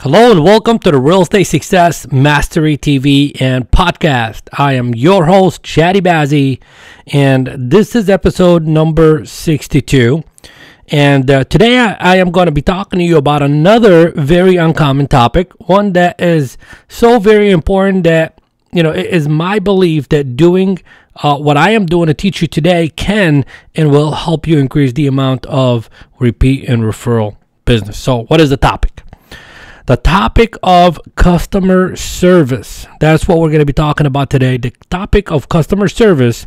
Hello and welcome to the Real Estate Success Mastery TV and podcast. I am your host, Chadi Bazzi, and this is episode number 62. And today I am going to be talking to you about another very uncommon topic, one that is so very important that, it is my belief that doing what I am doing to teach you today can and will help you increase the amount of repeat and referral business. So what is the topic? The topic of customer service. That's what we're going to be talking about today. The topic of customer service.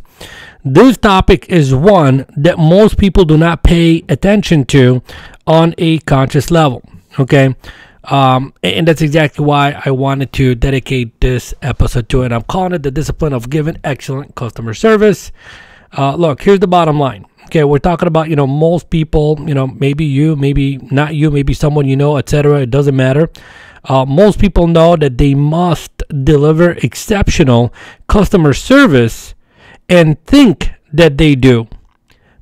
This topic is one that most people do not pay attention to on a conscious level. Okay. And that's exactly why I wanted to dedicate this episode to it. I'm calling it the discipline of giving excellent customer service. Look, here's the bottom line. Okay, we're talking about, most people, maybe you, maybe not you, maybe someone etc. It doesn't matter. Most people know that they must deliver exceptional customer service and think that they do.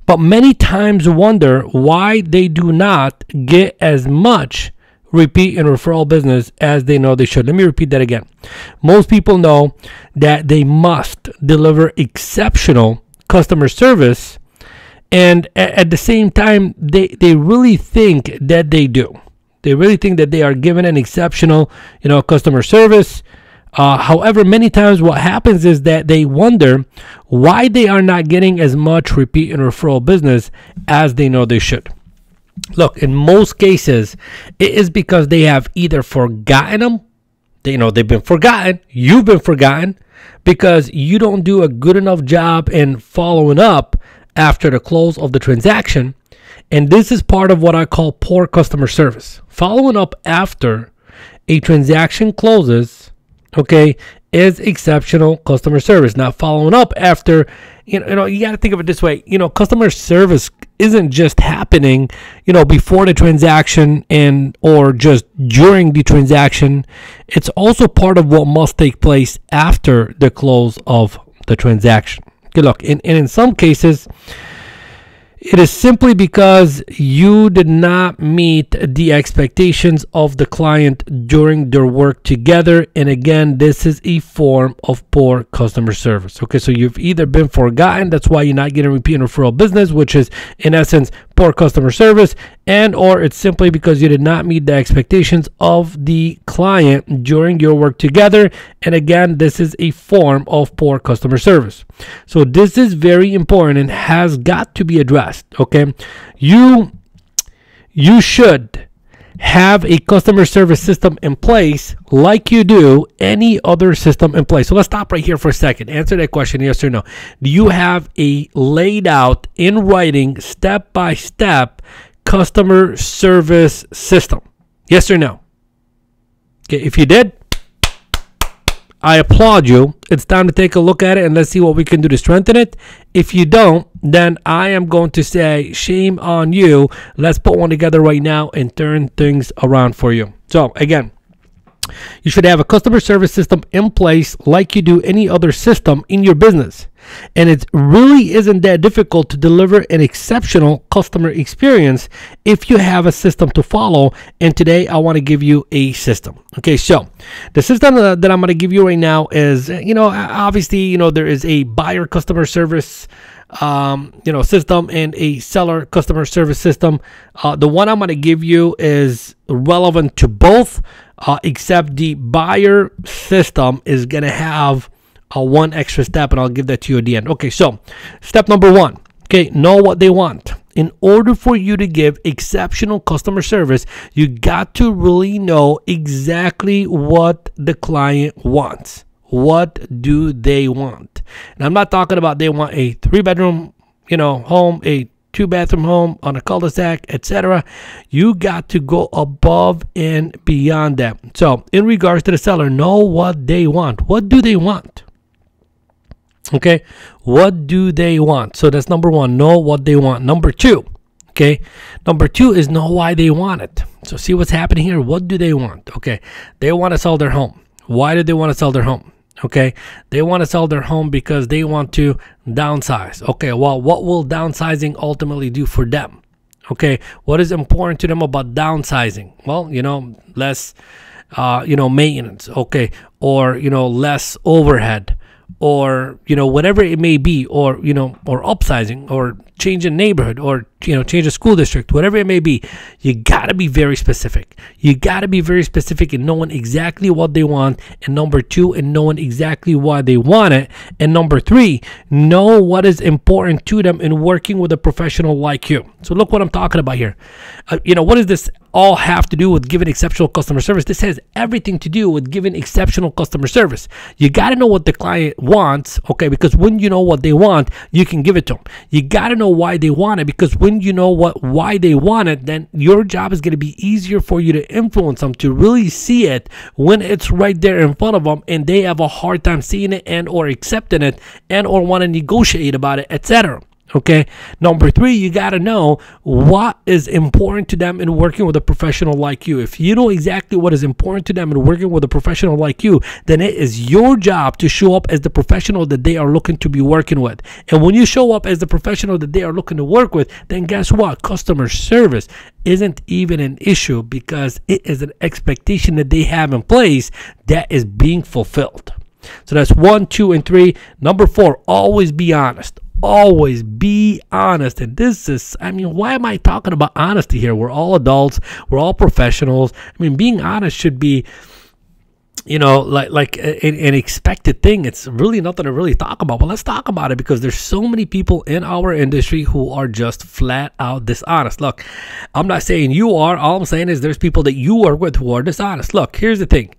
But many times wonder why they do not get as much repeat and referral business as they know they should. Let me repeat that again. Most people know that they must deliver exceptional customer service, and at the same time, they really think that they do. They really think that they are given an exceptional, customer service. However, many times what happens is that they wonder why they are not getting as much repeat and referral business as they know they should. Look, in most cases, it is because they have either forgotten them. They've been forgotten. You've been forgotten because you don't do a good enough job in following up after the close of the transaction. And this is part of what I call poor customer service. Following up after a transaction closes, is exceptional customer service. Now, following up after, you got to think of it this way. Customer service isn't just happening, before the transaction or just during the transaction. It's also part of what must take place after the close of the transaction. Okay, look, in some cases, it is simply because you did not meet the expectations of the client during their work together. And again, this is a form of poor customer service. Okay, so you've either been forgotten, that's why you're not getting repeat and referral business, which is in essence poor customer service, and or it's simply because you did not meet the expectations of the client during your work together. And again, this is a form of poor customer service. So this is very important and has got to be addressed. Okay, you should have a customer service system in place like you do any other system in place. So let's stop right here for a second. Answer that question, yes or no. Do you have a laid out in writing step-by-step customer service system? Yes or no? Okay, if you did, I applaud you. It's time to take a look at it and let's see what we can do to strengthen it. If you don't, then I am going to say shame on you. Let's put one together right now and turn things around for you. So again, you should have a customer service system in place like you do any other system in your business. And it really isn't that difficult to deliver an exceptional customer experience if you have a system to follow. And today I want to give you a system. Okay, so the system that I'm going to give you right now is, obviously, there is a buyer customer service system and a seller customer service system. The one I'm going to give you is relevant to both, except the buyer system is going to have one extra step, and I'll give that to you at the end. Okay, so step number one, know what they want. In order for you to give exceptional customer service, you got to really know exactly what the client wants. What do they want? And I'm not talking about they want a 3-bedroom, home, a 2-bathroom home on a cul-de-sac, etc. You got to go above and beyond that. So in regards to the seller, know what they want. What do they want? Okay, what do they want? So that's number one, know what they want. Number two, number two is know why they want it. So see what's happening here. What do they want? Okay, they want to sell their home. Why do they want to sell their home? Okay, they want to sell their home because they want to downsize. Okay, well, what will downsizing ultimately do for them? Okay, what is important to them about downsizing? Well, less maintenance, okay, or less overhead, or whatever it may be, or or upsizing, or change a neighborhood, or change a school district, whatever it may be. You got to be very specific. You got to be very specific in knowing exactly what they want, and number two, in knowing exactly why they want it, and number three, know what is important to them in working with a professional like you. So look what I'm talking about here. What does this all have to do with giving exceptional customer service? This has everything to do with giving exceptional customer service. You got to know what the client wants, okay, because when you know what they want, you can give it to them. You got to know why they want it, because when you know why they want it, then your job is going to be easier for you to influence them to really see it when it's right there in front of them, and they have a hard time seeing it and or accepting it and or want to negotiate about it, etc. Okay. Number three, you got to know what is important to them in working with a professional like you. If you know exactly what is important to them in working with a professional like you, then it is your job to show up as the professional that they are looking to be working with. And when you show up as the professional that they are looking to work with, then guess what? Customer service isn't even an issue, because it is an expectation that they have in place that is being fulfilled. So that's 1, 2, and 3. Number 4, always be honest. Always be honest. And this is, why am I talking about honesty here? We're all adults. We're all professionals. Being honest should be, like an expected thing. It's really nothing to really talk about. But let's talk about it, because there's so many people in our industry who are just flat out dishonest. Look, I'm not saying you are. All I'm saying is there's people that you work with who are dishonest. Look, here's the thing.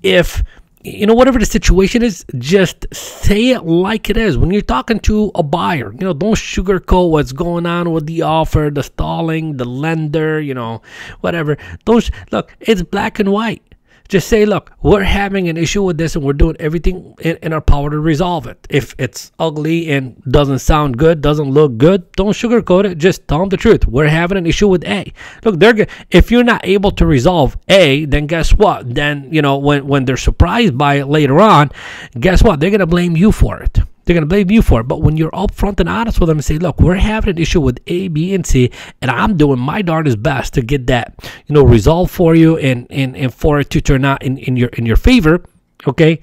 If whatever the situation is, just say it like it is. When you're talking to a buyer, don't sugarcoat what's going on with the offer, the stalling, the lender, whatever. Look, it's black and white. Just say, look, we're having an issue with this, and we're doing everything in our power to resolve it. If it's ugly and doesn't sound good, doesn't look good, don't sugarcoat it. Just tell them the truth. We're having an issue with A. Look, if you're not able to resolve A, then guess what? Then, when they're surprised by it later on, guess what? They're going to blame you for it. They're going to blame you for it. But when you're upfront and honest with them and say, look, we're having an issue with A, B, and C, and I'm doing my darndest best to get that, resolved for you, and for it to turn out in your favor, okay,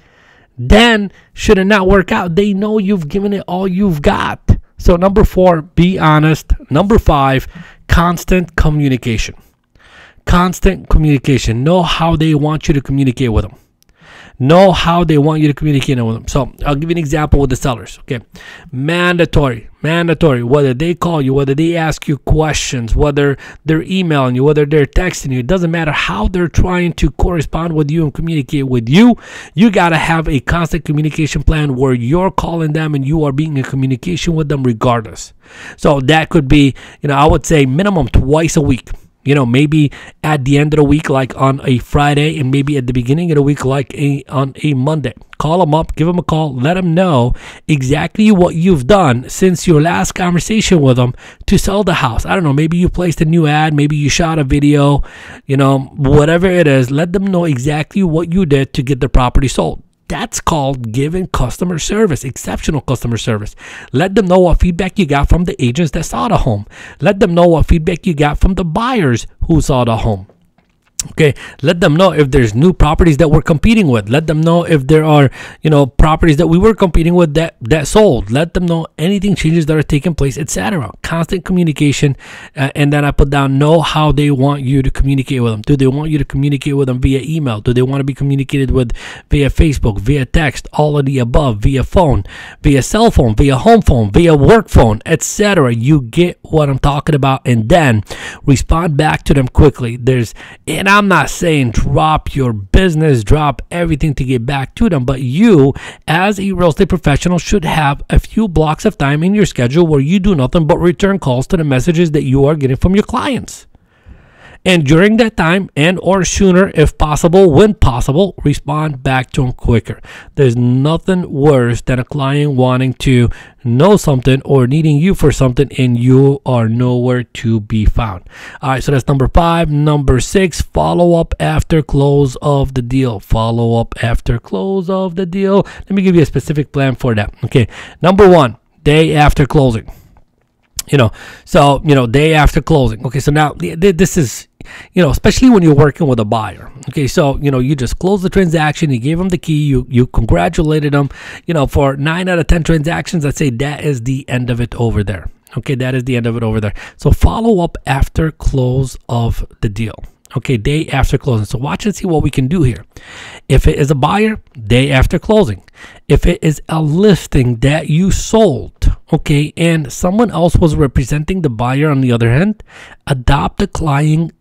then should it not work out, they know you've given it all you've got. So number 4, be honest. Number 5, constant communication. Constant communication. Know how they want you to communicate with them. Know how they want you to communicate with them. So I'll give you an example with the sellers. Okay, mandatory. Whether they call you, whether they ask you questions, whether they're emailing you, whether they're texting you, it doesn't matter how they're trying to correspond with you and communicate with you. You gotta have a constant communication plan where you're calling them and you are being in communication with them regardless. So that could be, I would say minimum twice a week. Maybe at the end of the week, like on a Friday, and maybe at the beginning of the week, like on a Monday. Call them up, give them a call, let them know exactly what you've done since your last conversation with them to sell the house. I don't know, maybe you placed a new ad, maybe you shot a video, whatever it is, let them know exactly what you did to get the property sold. That's called giving customer service, exceptional customer service. Let them know what feedback you got from the agents that saw the home. Let them know what feedback you got from the buyers who saw the home. Okay, let them know if there's new properties that we're competing with. Let them know if there are, properties that we were competing with that sold. Let them know anything changes that are taking place, etc. Constant communication, and then I put down know how they want you to communicate with them. Do they want you to communicate with them via email? Do they want to be communicated with via Facebook, via text, all of the above, via phone, via cell phone, via home phone, via work phone, etc. You get what I'm talking about, and then respond back to them quickly. And I'm not saying drop your business, drop everything to get back to them, but you as a real estate professional should have a few blocks of time in your schedule where you do nothing but return calls to the messages that you are getting from your clients. And during that time, and or sooner if possible, when possible, respond back to them quicker. There's nothing worse than a client wanting to know something or needing you for something and you are nowhere to be found. All right, so that's number 5. Number 6, follow up after close of the deal. Follow up after close of the deal. Let me give you a specific plan for that. Okay, number 1, day after closing. So day after closing. Okay, so now this is, especially when you're working with a buyer. Okay, so you just close the transaction, you gave them the key, you congratulated them. For 9 out of 10 transactions, I'd say that is the end of it over there. Okay, that is the end of it over there. So follow up after close of the deal. Okay, day after closing. So watch and see what we can do here. If it is a buyer, day after closing. If it is a listing that you sold, okay, and someone else was representing the buyer on the other end, adopt the client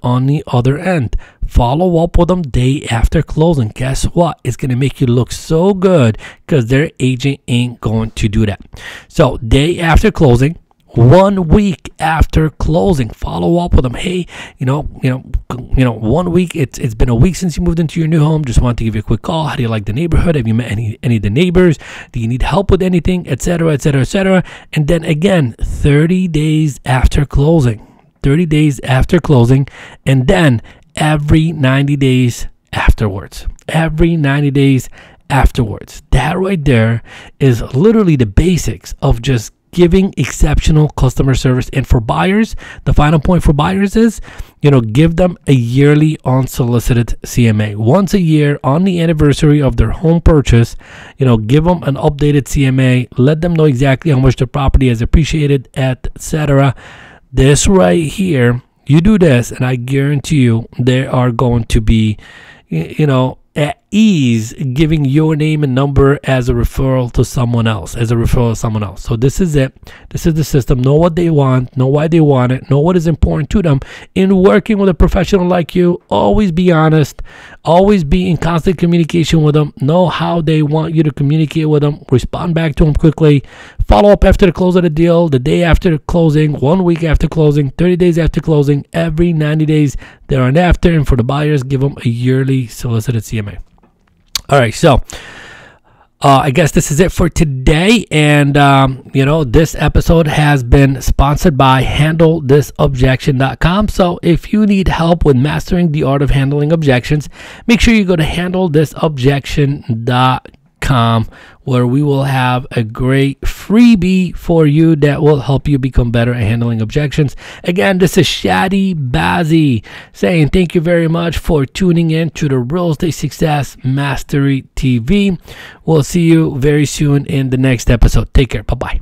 on the other end. Follow up with them day after closing. Guess what? It's going to make you look so good because their agent ain't going to do that. So day after closing, 1 week after closing, follow up with them. Hey, 1 week. It's been a week since you moved into your new home. Just wanted to give you a quick call. How do you like the neighborhood? Have you met any of the neighbors? Do you need help with anything, etc., etc., etc.? And then again, 30 days after closing. 30 days after closing, and then every 90 days afterwards. Every 90 days afterwards. That right there is literally the basics of just giving exceptional customer service. And for buyers, the final point for buyers is, give them a yearly unsolicited CMA. Once a year on the anniversary of their home purchase, give them an updated CMA. Let them know exactly how much the property is appreciated, etc. This right here, you do this, and I guarantee you they are going to be, at ease giving your name and number as a referral to someone else, So this is it. This is the system. Know what they want, know why they want it, know what is important to them. In working with a professional like you, always be honest, always be in constant communication with them. Know how they want you to communicate with them. Respond back to them quickly. Follow up after the close of the deal, the day after closing, 1 week after closing, 30 days after closing, every 90 days there and after. And for the buyers, give them a yearly solicited CMA. All right, so I guess this is it for today. And, this episode has been sponsored by HandleThisObjection.com. So if you need help with mastering the art of handling objections, make sure you go to HandleThisObjection.com, where we will have a great freebie for you that will help you become better at handling objections. Again, this is Chadi Bazzi saying thank you very much for tuning in to the Real Estate Success Mastery TV. We'll see you very soon in the next episode. Take care. Bye-bye.